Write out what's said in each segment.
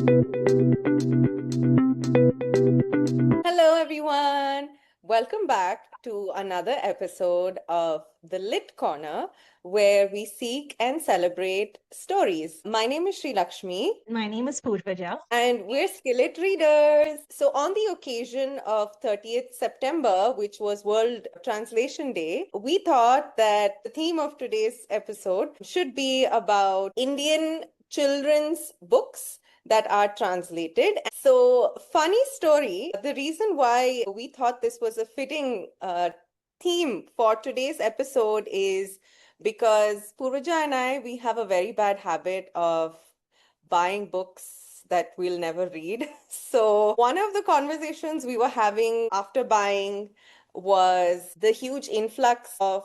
Hello, everyone. Welcome back to another episode of The Lit Corner, where we seek and celebrate stories. My name is Sri Lakshmi, My name is Purvaja. and we're Skillet readers. So, on the occasion of 30th September, which was World Translation Day, we thought that the theme of today's episode should be about Indian children's books that are translated. So, funny story, the reason why we thought this was a fitting theme for today's episode is because Purvaja and I, we have a very bad habit of buying books that we'll never read. So, one of the conversations we were having after buying was the huge influx of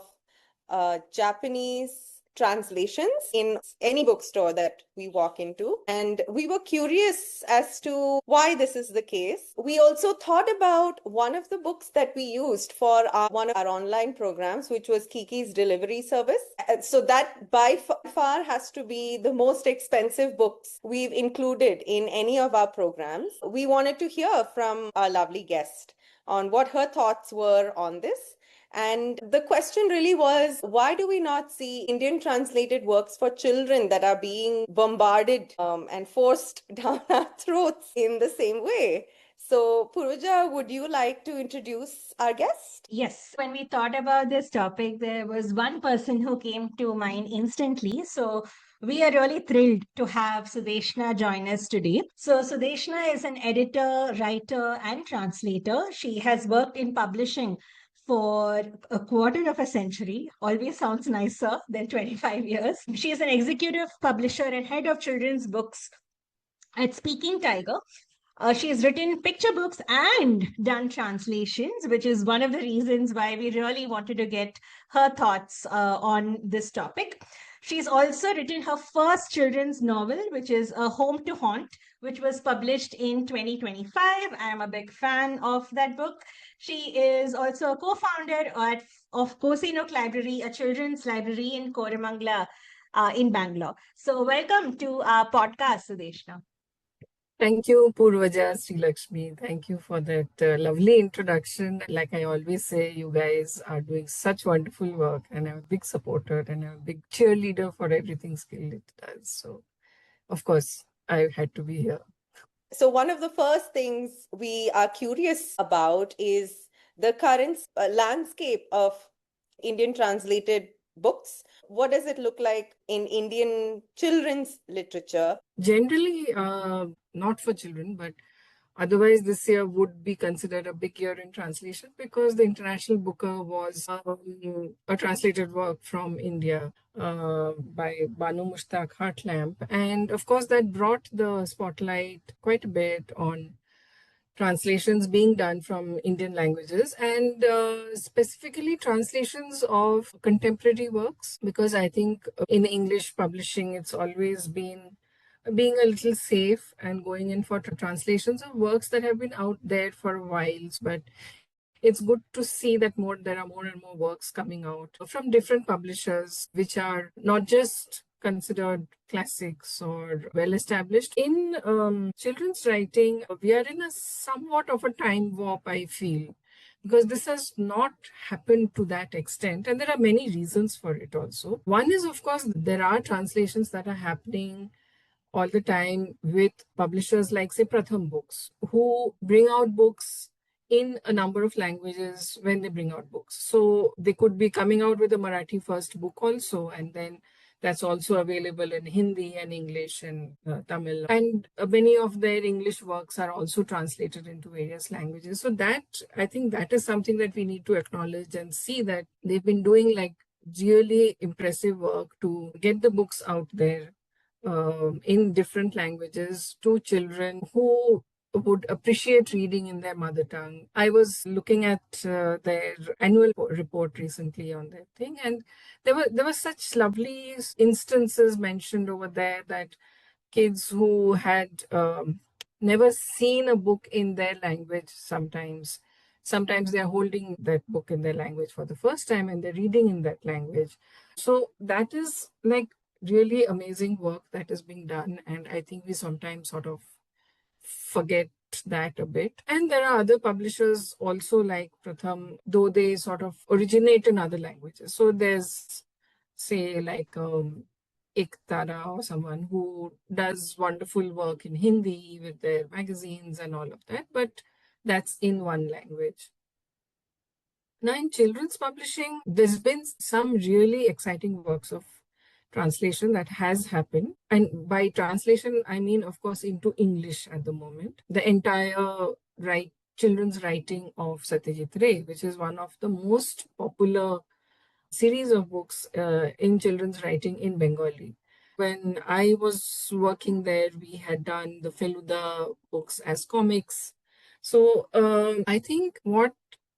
Japanese translations in any bookstore that we walk into. And we were curious as to why this is the case. We also thought about one of the books that we used for one of our online programs, which was Kiki's delivery service. So that by far has to be the most expensive books we've included in any of our programs. We wanted to hear from our lovely guest on what her thoughts were on this. And the question really was, why do we not see Indian translated works for children that are being bombarded and forced down our throats in the same way? So, Purvaja, would you like to introduce our guest? Yes, when we thought about this topic, there was one person who came to mind instantly. So we are really thrilled to have Sudeshna join us today. So Sudeshna is an editor, writer, and translator. She has worked in publishing for a quarter of a century. Always sounds nicer than 25 years. She is an executive publisher and head of children's books at Speaking Tiger. She has written picture books and done translations, which is one of the reasons why we really wanted to get her thoughts on this topic. She's also written her first children's novel, which is A Home to Haunt, which was published in 2025. I am a big fan of that book. She is also a co-founder of Kosinuk Library, a children's library in Koramangala in Bangalore. So welcome to our podcast, Sudeshna. Thank you, Purvaja, Sri Lakshmi. Thank you for that lovely introduction. Like I always say, you guys are doing such wonderful work, and I'm a big supporter and I'm a big cheerleader for everything Skill does. So, of course, I had to be here. So, one of the first things we are curious about is the current landscape of Indian translated books. What does it look like in Indian children's literature? Generally, not for children, but otherwise, this year would be considered a big year in translation because the International Booker was a translated work from India by Banu Mushtaq Heartlamp. And of course, that brought the spotlight quite a bit on translations being done from Indian languages and specifically translations of contemporary works, because I think in English publishing, it's always been being a little safe and going in for translations of works that have been out there for a while. But it's good to see that there are more and more works coming out from different publishers, which are not just considered classics or well established. In children's writing, we are in a somewhat of a time warp, I feel, because this has not happened to that extent. And there are many reasons for it also. One is, of course, there are translations that are happening all the time with publishers like, say, Pratham Books, who bring out books in a number of languages when they bring out books. So they could be coming out with a Marathi first book also, and then that's also available in Hindi and English and Tamil. And many of their English works are also translated into various languages. So that, I think that is something that we need to acknowledge and see that they've been doing like really impressive work to get the books out there in different languages to children who would appreciate reading in their mother tongue. I was looking at their annual report recently on that thing, and there were such lovely instances mentioned over there that kids who had never seen a book in their language sometimes they're holding that book in their language for the first time and they're reading in that language. So that is like really amazing work that is being done, and I think we sometimes sort of forget that a bit. And there are other publishers also like Pratham, though they sort of originate in other languages. So there's, say, like Ektara or someone who does wonderful work in Hindi with their magazines and all of that, but that's in one language. Now, in children's publishing, there's been some really exciting works of translation that has happened. And by translation, I mean, of course, into English at the moment. The entire children's writing of Satyajit Ray, which is one of the most popular series of books in children's writing in Bengali. When I was working there, we had done the Feluda books as comics. So I think what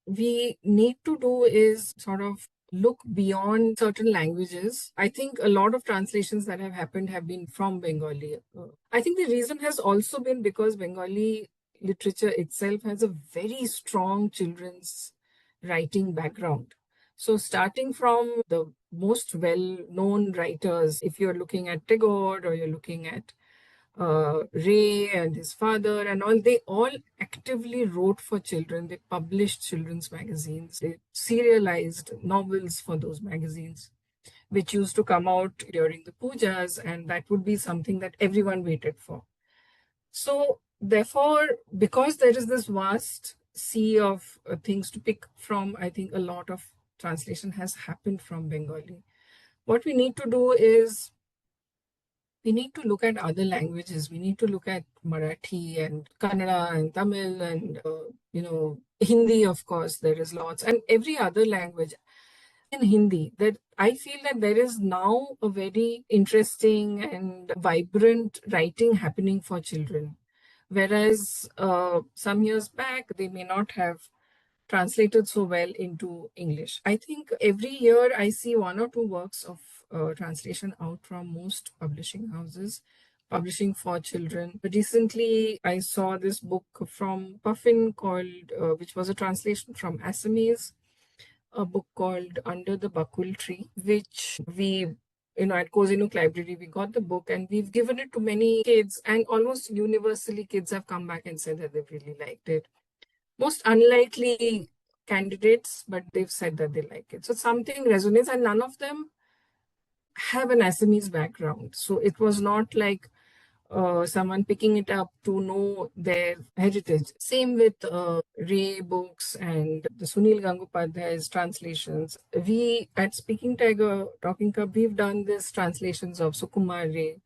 we need to do is sort of look beyond certain languages. I think a lot of translations that have happened have been from Bengali. I think the reason has also been because Bengali literature itself has a very strong children's writing background. So starting from the most well-known writers, if you're looking at Tagore or you're looking at Ray and his father and all, they all actively wrote for children. They published children's magazines. They serialized novels for those magazines, which used to come out during the pujas, and that would be something that everyone waited for. So therefore, because there is this vast sea of things to pick from, I think a lot of translation has happened from Bengali. What we need to do is we need to look at other languages. We need to look at Marathi and Kannada and Tamil and, Hindi, of course, there is lots, and every other language. In Hindi, that I feel that there is now a very interesting and vibrant writing happening for children. Whereas some years back, they may not have translated so well into English. I think every year I see one or two works of translation out from most publishing houses, publishing for children. Recently, I saw this book from Puffin called, which was a translation from Assamese, a book called Under the Bakul Tree, which we, at Kozinuk Library, we got the book and we've given it to many kids, and almost universally, kids have come back and said that they've really liked it. Most unlikely candidates, but they've said that they like it. So something resonates, and none of them have an Assamese background. So it was not like someone picking it up to know their heritage. Same with Ray books and the Sunil Gangopadhyay's translations. We at Speaking Tiger Talking Cup, we've done this translations of Sukumar Ray,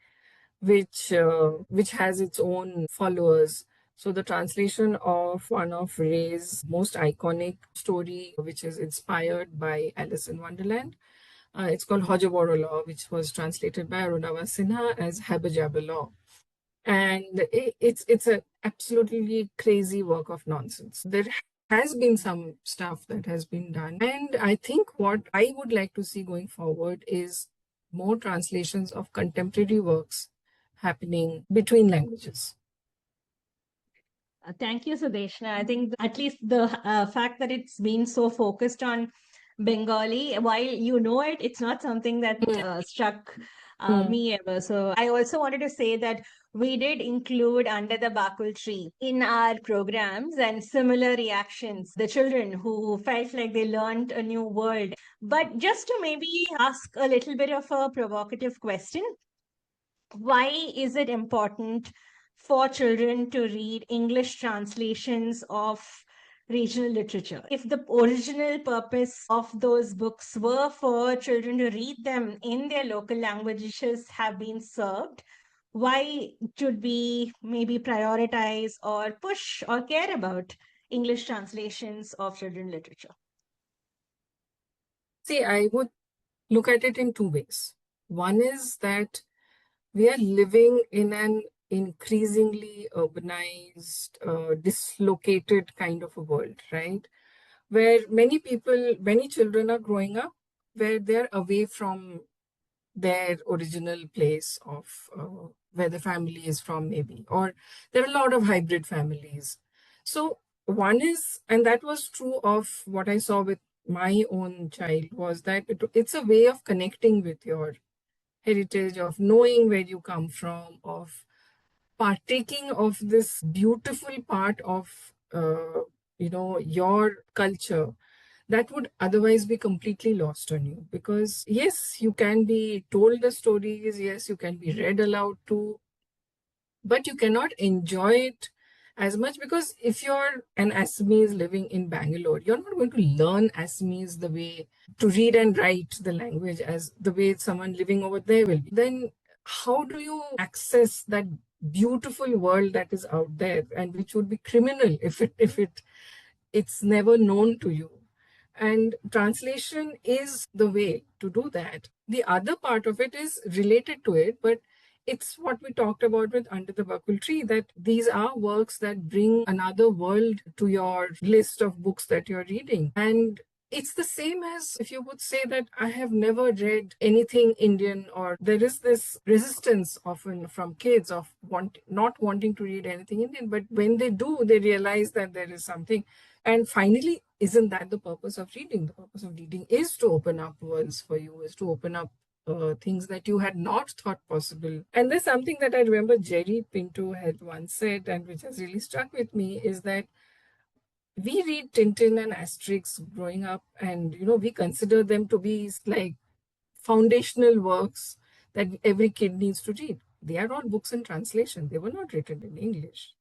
which has its own followers. So the translation of one of Ray's most iconic story, which is inspired by Alice in Wonderland, it's called Hojaboro Law, which was translated by Arunava Sinha as Habajaba Law. And it's an absolutely crazy work of nonsense. There has been some stuff that has been done. And I think what I would like to see going forward is more translations of contemporary works happening between languages. Thank you, Sudeshna. I think at least the fact that it's been so focused on Bengali, while you know it, it's not something that struck me ever. So I also wanted to say that we did include Under the Bakul Tree in our programs, and similar reactions, the children who felt like they learned a new word. But just to maybe ask a little bit of a provocative question, why is it important for children to read English translations of regional literature? If the original purpose of those books were for children to read them in their local languages have been served, why should we maybe prioritize or push or care about English translations of children literature? See, I would look at it in two ways. One is that we are living in an increasingly urbanized, dislocated kind of a world, right? Where many children are growing up where they're away from their original place of where the family is from, maybe, or there are a lot of hybrid families. So one is, and that was true of what I saw with my own child, was that it's a way of connecting with your heritage, of knowing where you come from, of partaking of this beautiful part of your culture that would otherwise be completely lost on you. Because yes, you can be told the stories, yes, you can be read aloud to, but you cannot enjoy it as much, because if you're an Assamese living in Bangalore, you're not going to learn Assamese the way to read and write the language as the way someone living over there will be. Then how do you access that beautiful world that is out there, and which would be criminal if it's never known to you? And translation is the way to do that. The other part of it is related to it, but it's what we talked about with Under the Bakul Tree, that these are works that bring another world to your list of books that you're reading. And it's the same as if you would say that I have never read anything Indian, or there is this resistance often from kids of not wanting to read anything Indian, but when they do, they realize that there is something. And finally, isn't that the purpose of reading? The purpose of reading is to open up worlds for you, is to open up things that you had not thought possible. And there's something that I remember Jerry Pinto had once said, and which has really struck with me, is that we read Tintin and Asterix growing up, and we consider them to be like foundational works that every kid needs to read. They are all books in translation. They were not written in English.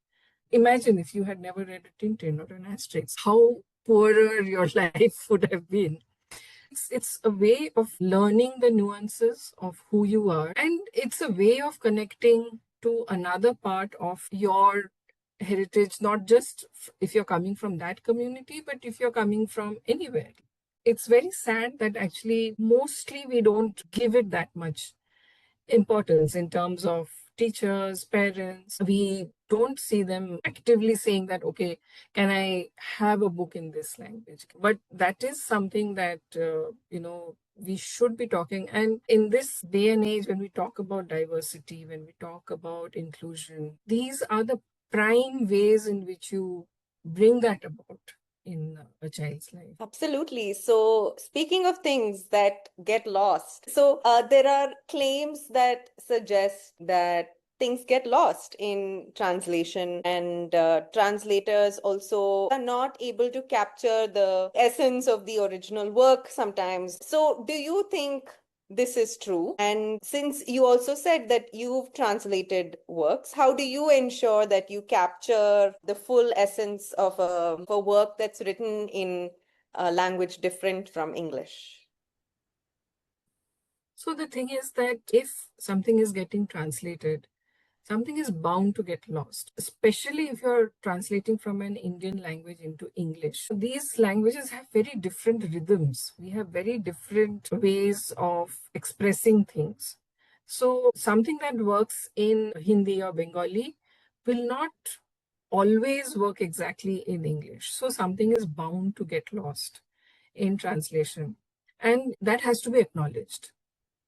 Imagine if you had never read a Tintin or an Asterix, how poorer your life would have been. It's a way of learning the nuances of who you are, and it's a way of connecting to another part of your heritage, not just if you're coming from that community, but if you're coming from anywhere. It's very sad that actually mostly we don't give it that much importance in terms of teachers, parents. We don't see them actively saying that, okay, can I have a book in this language? But that is something that, we should be talking. And in this day and age, when we talk about diversity, when we talk about inclusion, these are the prime ways in which you bring that about in a child's life. Absolutely. So, speaking of things that get lost, there are claims that suggest that things get lost in translation, and translators also are not able to capture the essence of the original work sometimes. So, do you think this is true? And since you also said that you've translated works, how do you ensure that you capture the full essence of a work that's written in a language different from English? So the thing is that if something is getting translated, something is bound to get lost, especially if you're translating from an Indian language into English. These languages have very different rhythms. We have very different ways of expressing things. So something that works in Hindi or Bengali will not always work exactly in English. So something is bound to get lost in translation. And that has to be acknowledged,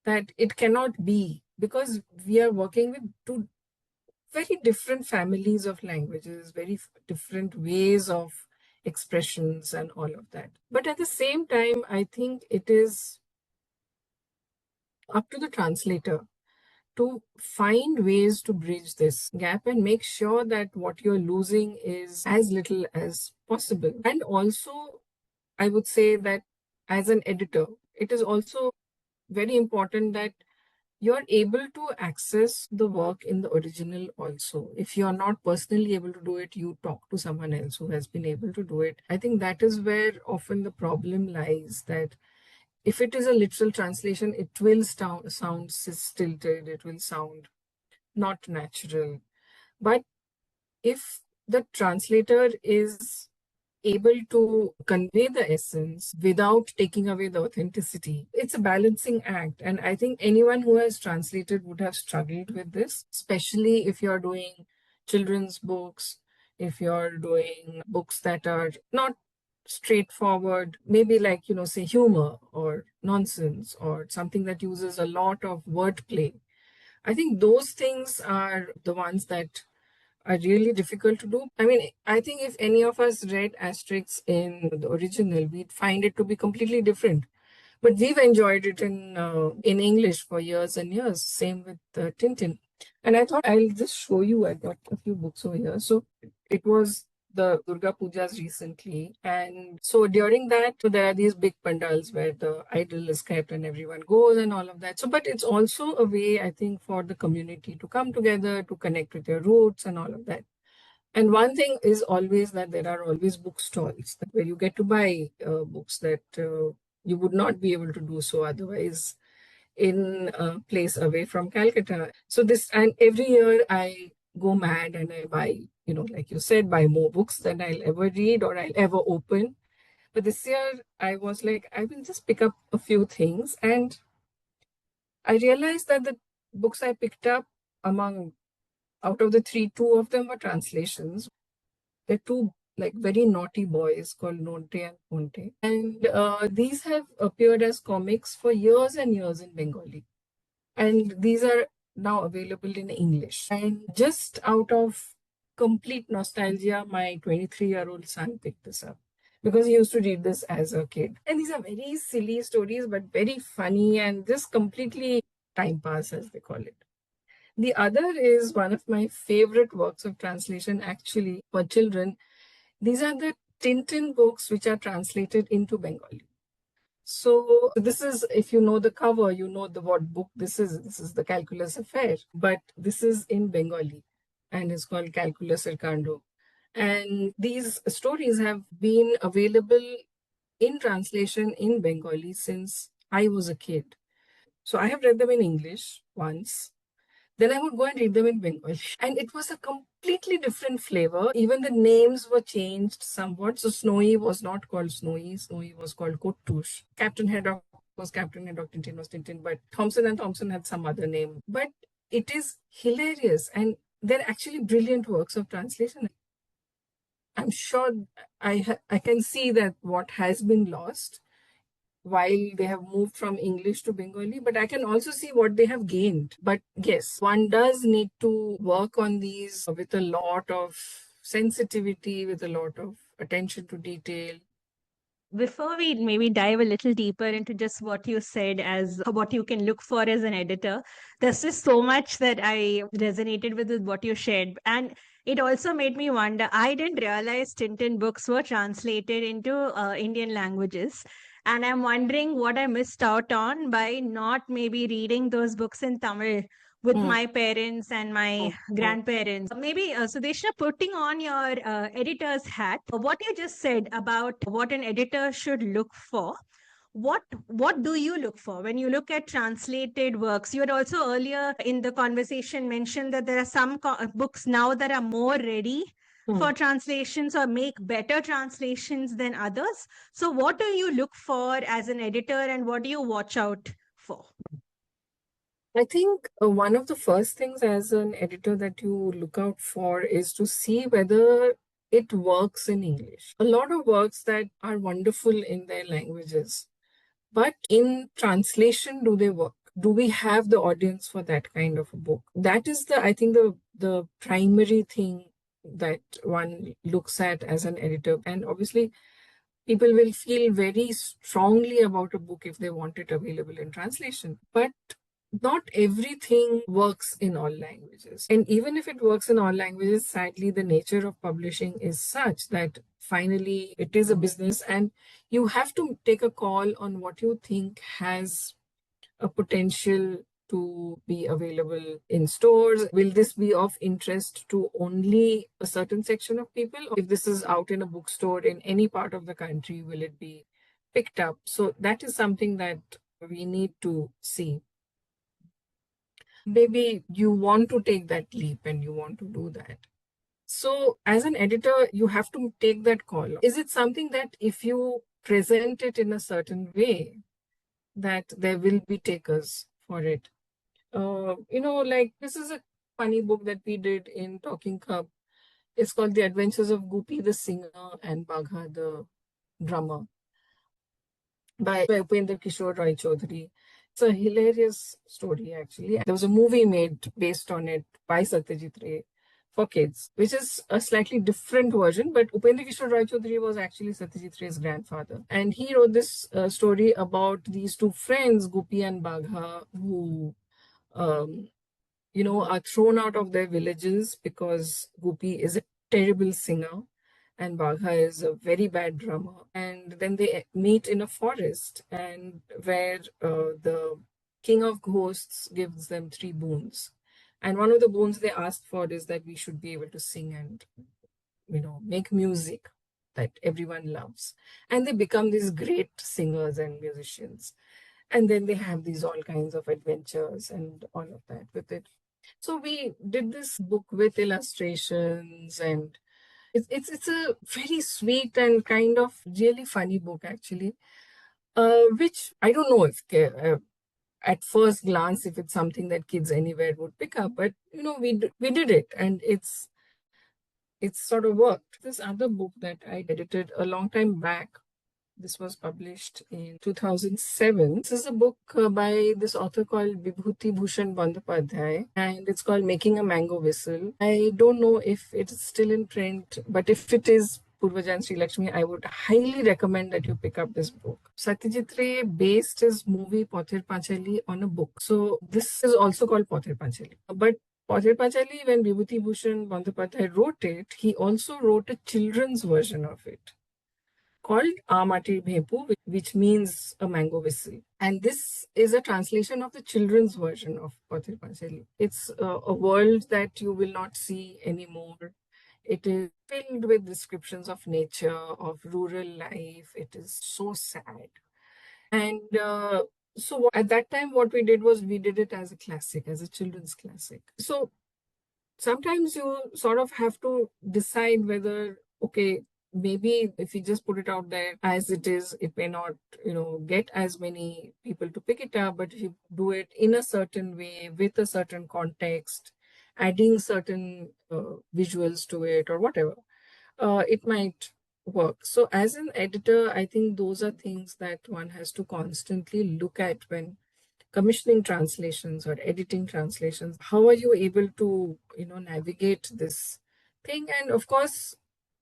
that it cannot be, because we are working with two very different families of languages, very different ways of expressions and all of that. But at the same time, I think it is up to the translator to find ways to bridge this gap and make sure that what you're losing is as little as possible. And also, I would say that as an editor, it is also very important that you're able to access the work in the original also. If you're not personally able to do it, you talk to someone else who has been able to do it. I think that is where often the problem lies, that if it is a literal translation, it will sound stilted, it will sound not natural. But if the translator is able to convey the essence without taking away the authenticity, it's a balancing act. And I think anyone who has translated would have struggled with this, especially if you're doing children's books, if you're doing books that are not straightforward, maybe like, say humor or nonsense or something that uses a lot of wordplay. I think those things are the ones that are really difficult to do. I mean, I think if any of us read Asterix in the original, we'd find it to be completely different. But we've enjoyed it in English for years and years. Same with Tintin. And I thought I'll just show you. I got a few books over here. So it was the Durga Pujas recently. And so during that, so there are these big pandals where the idol is kept and everyone goes and all of that. So, but it's also a way, I think, for the community to come together, to connect with their roots and all of that. And one thing is always that there are always bookstalls where you get to buy books that you would not be able to do so otherwise in a place away from Calcutta. So this, and every year I go mad and I buy, like you said, buy more books than I'll ever read or I'll ever open. But this year I was like, I will just pick up a few things. And I realized that the books I picked up, out of the three, two of them were translations. They're two like very naughty boys called Nonte and Ponte. And these have appeared as comics for years and years in Bengali. And these are now available in English. And just out of complete nostalgia, my 23-year-old son picked this up because he used to read this as a kid. And these are very silly stories, but very funny and just completely time pass, as they call it. The other is one of my favorite works of translation, actually, for children. These are the Tintin books which are translated into Bengali. So this is, if you know the cover, you know what book this is. This is the Calculus Affair, but this is in Bengali and it's called Calculus Erkando. And these stories have been available in translation in Bengali since I was a kid. So I have read them in English once. Then I would go and read them in Bengali. And it was a completely different flavor. Even the names were changed somewhat. So Snowy was not called Snowy. Snowy was called Kottush. Captain Haddock was Captain Haddock, Tintin was Tintin. But Thompson and Thompson had some other name. But it is hilarious. And they're actually brilliant works of translation. I'm sure I can see that what has been lost while they have moved from English to Bengali, but I can also see what they have gained. But yes, one does need to work on these with a lot of sensitivity, with a lot of attention to detail. Before we maybe dive a little deeper into just what you said as what you can look for as an editor, there's just so much that I resonated with what you shared. And it also made me wonder, I didn't realize Tintin books were translated into Indian languages. And I'm wondering what I missed out on by not maybe reading those books in Tamil with my parents and my grandparents. Maybe, Sudeshna, putting on your editor's hat, what you just said about what an editor should look for. What do you look for when you look at translated works? You had also earlier in the conversation mentioned that there are some books now that are more ready for translations or make better translations than others. So what do you look for as an editor and what do you watch out for? I think one of the first things as an editor that you look out for is to see whether it works in English. A lot of works that are wonderful in their languages, but in translation, do they work? Do we have the audience for that kind of a book? That is I think the primary thing that one looks at as an editor. And obviously, people will feel very strongly about a book if they want it available in translation. But not everything works in all languages. And even if it works in all languages, sadly, the nature of publishing is such that finally it is a business and you have to take a call on what you think has a potential to be available in stores. Will this be of interest to only a certain section of people? Or if this is out in a bookstore in any part of the country, will it be picked up? So that is something that we need to see. Maybe you want to take that leap and you want to do that. So as an editor, you have to take that call. Is it something that if you present it in a certain way, that there will be takers for it? Like this is a funny book that we did in Talking Cup. It's called The Adventures of Goopy the Singer and Bagha the Drummer by Upendra Kishore Roy Chaudhary. It's a hilarious story, actually. There was a movie made based on it by Satyajit Ray for kids, which is a slightly different version. But Upendra Kishore Roy Chaudhary was actually Satyajit Ray's grandfather. And he wrote this story about these two friends, Gopi and Bagha, who are thrown out of their villages because Gopi is a terrible singer and Bagha is a very bad drummer. And then they meet in a forest, and where the king of ghosts gives them three boons. And one of the boons they asked for is that we should be able to sing and, make music that everyone loves. And they become these great singers and musicians. And then they have these all kinds of adventures and all of that with it. So we did this book with illustrations, and it's a very sweet and kind of really funny book actually, which I don't know if at first glance if it's something that kids anywhere would pick up, but we did it, and it's sort of worked. This other book that I edited a long time back, this was published in 2007. This is a book by this author called Vibhuti Bhushan Bandyopadhyay, and it's called Making a Mango Whistle. I don't know if it's still in print, but if it is, Purvajan Sri Lakshmi, I would highly recommend that you pick up this book. Satyajit Ray based his movie Pothir Panchali on a book. So this is also called Pothir Panchali. But Pothir Panchali, when Vibhuti Bhushan Bandyopadhyay wrote it, he also wrote a children's version of it called Amati Bhepu, which means a mango whistle. And this is a translation of the children's version of Pathir Panchali. It's a world that you will not see anymore. It is filled with descriptions of nature, of rural life. It is so sad. And so at that time, what we did was we did it as a classic, as a children's classic. So sometimes you sort of have to decide whether, okay, maybe if you just put it out there as it is, it may not, get as many people to pick it up. But if you do it in a certain way, with a certain context, adding certain visuals to it or whatever, it might work. So as an editor, I think those are things that one has to constantly look at when commissioning translations or editing translations. How are you able to navigate this thing? And of course,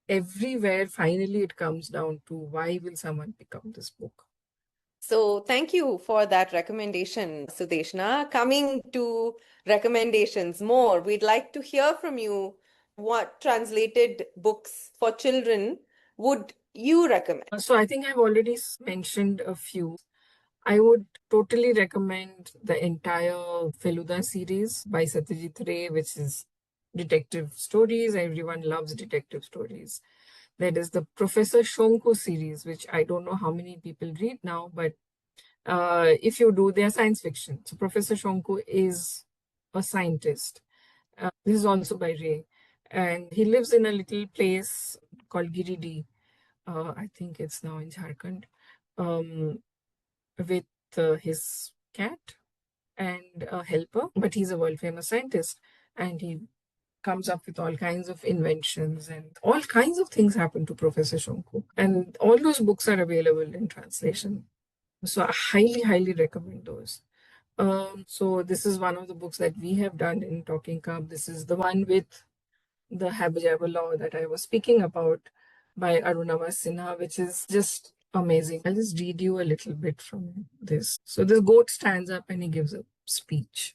everywhere finally it comes down to, why will someone pick up this book? So thank you for that recommendation, Sudeshna. Coming to recommendations more, we'd like to hear from you. What translated books for children would you recommend? So I think I've already mentioned a few. I would totally recommend the entire Feluda series by Satyajit Ray, which is detective stories. Everyone loves detective stories. There is the Professor Shonku series, which I don't know how many people read now, but if you do, they are science fiction. So Professor Shonku is a scientist. This is also by Ray. And he lives in a little place called Giridih. I think it's now in Jharkhand. With his cat and a helper, but he's a world famous scientist, and he comes up with all kinds of inventions, and all kinds of things happen to Professor Shonku. And all those books are available in translation. So I highly, highly recommend those. So this is one of the books that we have done in Talking Cup. This is the one with the Habijaba law that I was speaking about by Arunava Sinha, which is just amazing. I'll just read you a little bit from this. So this goat stands up and he gives a speech.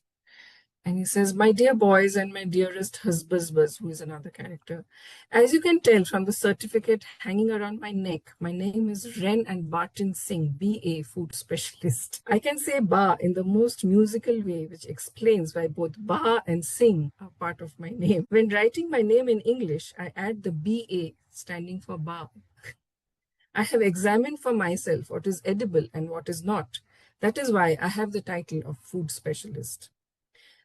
And he says, "My dear boys and my dearest husbands," who is another character, "as you can tell from the certificate hanging around my neck, my name is Ren and Barton Singh, BA, food specialist. I can say Ba in the most musical way, which explains why both Ba and Singh are part of my name. When writing my name in English, I add the BA standing for Ba. I have examined for myself what is edible and what is not. That is why I have the title of food specialist.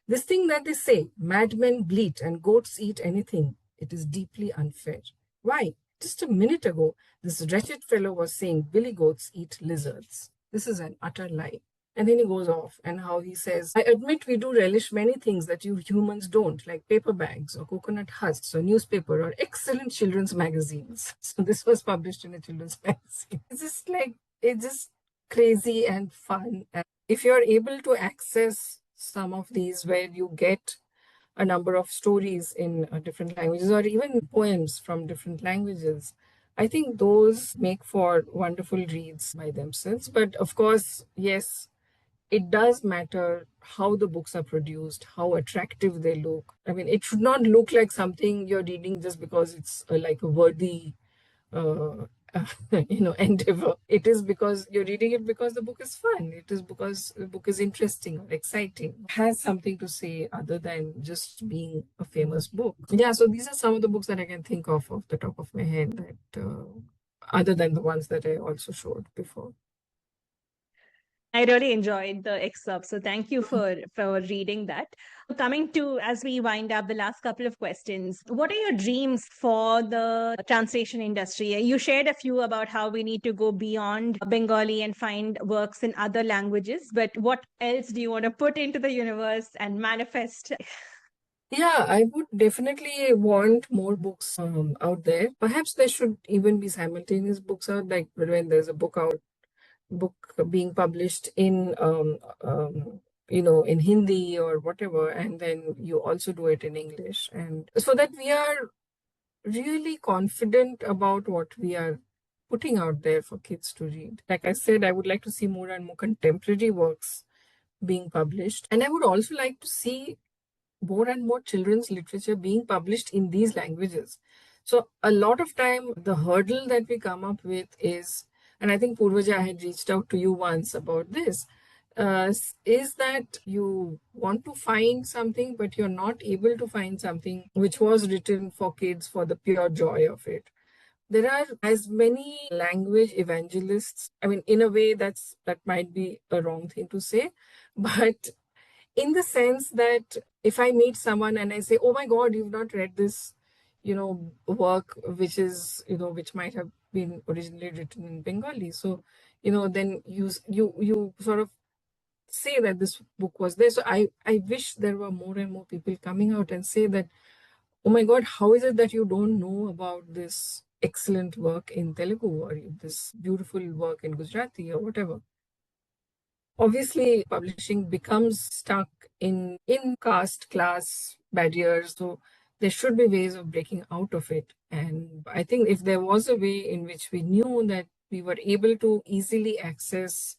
This thing that they say, madmen bleat and goats eat anything, it is deeply unfair. Why? Just a minute ago, this wretched fellow was saying billy goats eat lizards. This is an utter lie." And then he goes off, and how he says, "I admit we do relish many things that you humans don't, like paper bags or coconut husks or newspaper or excellent children's magazines." So this was published in a children's magazine. It's just crazy and fun. And if you're able to access some of these where you get a number of stories in different languages or even poems from different languages, I think those make for wonderful reads by themselves. But of course, yes, it does matter how the books are produced, how attractive they look. I mean, it should not look like something you're reading just because it's like a worthy, uh, endeavor. It is because you're reading it because the book is fun. It is because the book is interesting or exciting, has something to say other than just being a famous book. Yeah, so these are some of the books that I can think of off the top of my head that, other than the ones that I also showed before. I really enjoyed the excerpt. So thank you for reading that. Coming to, as we wind up, the last couple of questions, what are your dreams for the translation industry? You shared a few about how we need to go beyond Bengali and find works in other languages, but what else do you want to put into the universe and manifest? Yeah, I would definitely want more books out there. Perhaps there should even be simultaneous books out, like when there's a book being published in in Hindi or whatever, and then you also do it in English, and so that we are really confident about what we are putting out there for kids to read. Like I said, I would like to see more and more contemporary works being published, and I would also like to see more and more children's literature being published in these languages. So a lot of time, the hurdle that we come up with is, and I think Purvaja, I had reached out to you once about this, is that you want to find something, but you're not able to find something which was written for kids for the pure joy of it. There are as many language evangelists. I mean, in a way, that might be a wrong thing to say, but in the sense that if I meet someone and I say, "Oh my God, you've not read this, work which is, which might have been originally written in Bengali," so then you sort of say that this book was there. So I wish there were more and more people coming out and say that, "Oh my God, how is it that you don't know about this excellent work in Telugu or this beautiful work in Gujarati or whatever?" Obviously, publishing becomes stuck in caste class barriers, so there should be ways of breaking out of it. And I think if there was a way in which we knew that we were able to easily access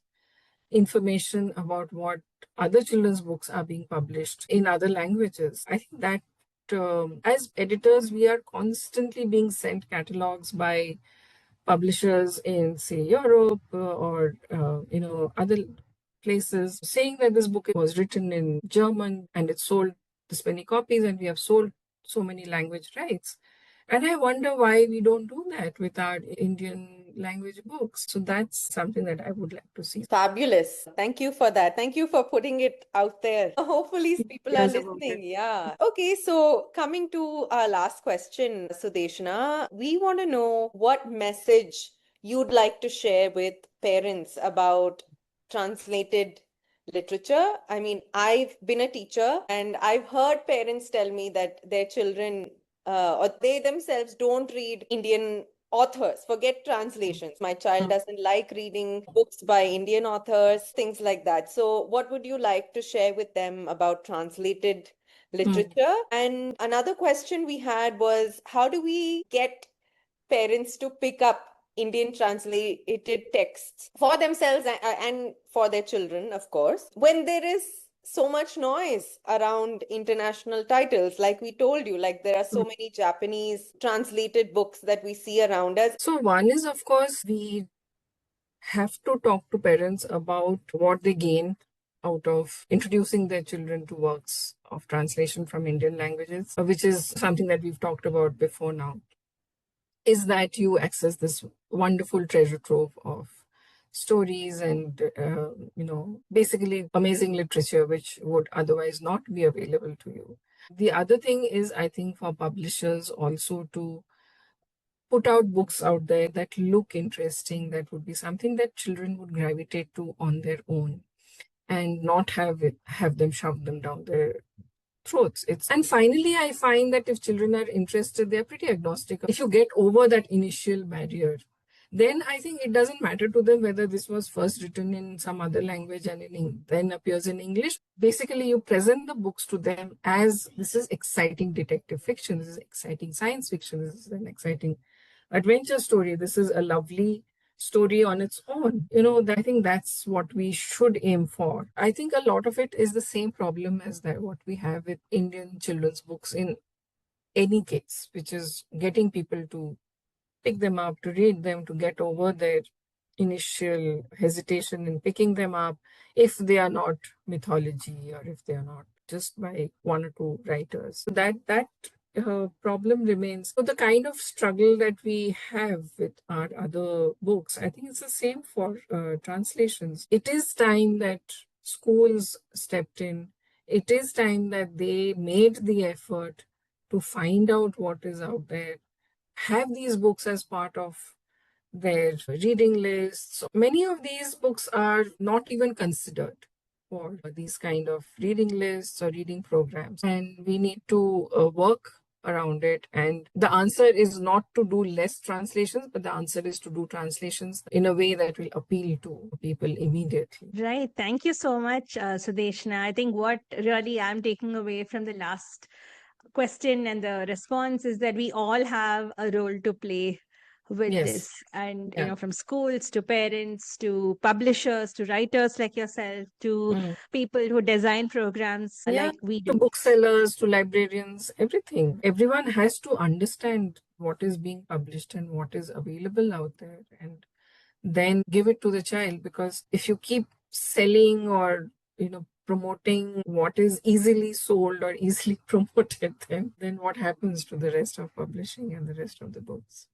information about what other children's books are being published in other languages, I think that, as editors, we are constantly being sent catalogs by publishers in, say, Europe, or other places, saying that this book was written in German and it sold this many copies and we have sold so many language rights. And I wonder why we don't do that with our Indian language books. So that's something that I would like to see. Fabulous. Thank you for that. Thank you for putting it out there. Hopefully, people are Yes, about it. listening. Yeah. Okay. So, coming to our last question, Sudeshna, we want to know what message you'd like to share with parents about translated literature. I mean, I've been a teacher and I've heard parents tell me that their children or they themselves don't read Indian authors. Forget translations. My child doesn't like reading books by Indian authors, things like that. So, what would you like to share with them about translated literature? And another question we had was, how do we get parents to pick up Indian translated texts for themselves and for their children, of course, when there is so much noise around international titles? Like we told you, like there are so many Japanese translated books that we see around us. So one is, of course, we have to talk to parents about what they gain out of introducing their children to works of translation from Indian languages, which is something that we've talked about before now, is that you access this wonderful treasure trove of stories and, basically amazing literature, which would otherwise not be available to you. The other thing is, I think, for publishers also to put out books out there that look interesting, that would be something that children would gravitate to on their own and not have them shove them down their throats. And finally, I find that if children are interested, they're pretty agnostic. If you get over that initial barrier, then I think it doesn't matter to them whether this was first written in some other language and then appears in English. Basically, you present the books to them as, this is exciting detective fiction, this is exciting science fiction, this is an exciting adventure story, this is a lovely story on its own. I think that's what we should aim for. I think a lot of it is the same problem as that what we have with Indian children's books in any case, which is getting people to pick them up, to read them, to get over their initial hesitation in picking them up if they are not mythology or if they are not just by one or two writers. So that problem remains. So the kind of struggle that we have with our other books, I think it's the same for translations. It is time that schools stepped in. It is time that they made the effort to find out what is out there, have these books as part of their reading lists. So many of these books are not even considered for these kind of reading lists or reading programs. And we need to work around it. And the answer is not to do less translations, but the answer is to do translations in a way that will appeal to people immediately. Right. Thank you so much, Sudeshna. I think what really I'm taking away from the last question and the response is that we all have a role to play with this. Yes. And, Yeah. from schools to parents to publishers to writers like yourself to Mm. people who design programs Yeah, like we to do. booksellers, to librarians, everything. Everyone has to understand what is being published and what is available out there, and then give it to the child. Because if you keep selling or promoting what is easily sold or easily promoted, then what happens to the rest of publishing and the rest of the books?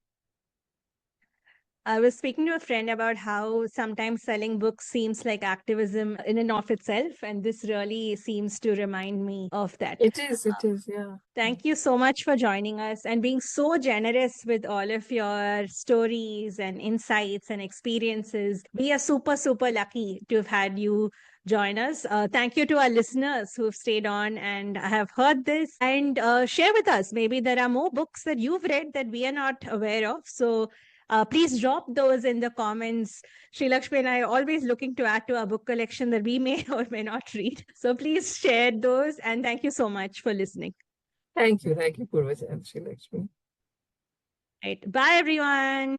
I was speaking to a friend about how sometimes selling books seems like activism in and of itself, and this really seems to remind me of that. It is, yeah. Thank you so much for joining us and being so generous with all of your stories and insights and experiences. We are super, super lucky to have had you join us. Thank you to our listeners who've stayed on and have heard this and share with us. Maybe there are more books that you've read that we are not aware of. So please drop those in the comments. Sri Lakshmi and I are always looking to add to our book collection that we may or may not read. So please share those. And thank you so much for listening. Thank you, Purvaja and Sri Lakshmi. Right. Bye, everyone.